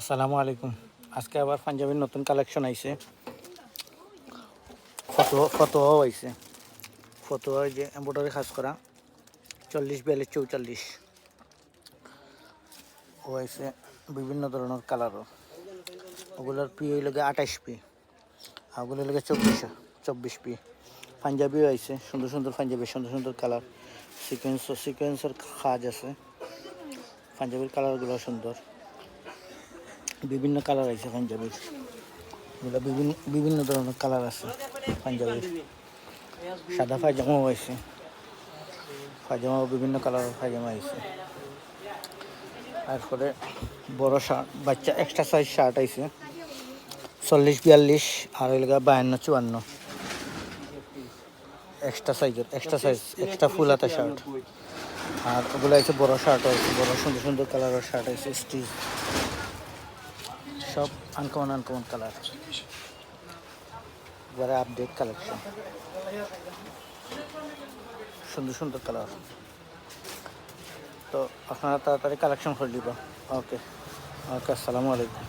আসসালামু আলাইকুম। আজকে আবার পাঞ্জাবির নতুন কালেকশন আইছে। ফতোয়াও আইছে। ফতোয়া যে এমব্রয়ডারি কাজ করা 40, 42, 44 ও আইছে বিভিন্ন ধরনের কালারও। ওগুলোর পি হইল 28 পি, আর ওগুলো হইল 24 পি। পাঞ্জাবিও আইছে, সুন্দর সুন্দর পাঞ্জাবি, সুন্দর সুন্দর কালার, সিকোয়েন্সের কাজ আছে। পাঞ্জাবির কালারগুলো সুন্দর, বিভিন্ন কালার আছে পাঞ্জাবির। এগুলো বিভিন্ন ধরনের কালার আছে পাঞ্জাবির। সাদা পায়জামাও আছে, পায়জামাও বিভিন্ন কালারের পায়জামা আছে। তারপরে বড় শার্ট, বাচ্চা এক্সট্রা সাইজ শার্ট আইছে 40, 42 আর ওই 52, 54 এক্সট্রা সাইজ এক্সট্রা ফুল হাতা শার্ট। আর ওগুলো আছে বড় শার্ট আছে, বড় সুন্দর সুন্দর কালারের শার্ট আছে, স্টিচ সব আনকমন কালার। এবারে আপডেট কালেকশন, সুন্দর সুন্দর কালার। তো আপনারা তাড়াতাড়ি কালেকশন করে দিব। ওকে, আসসালামু আলাইকুম।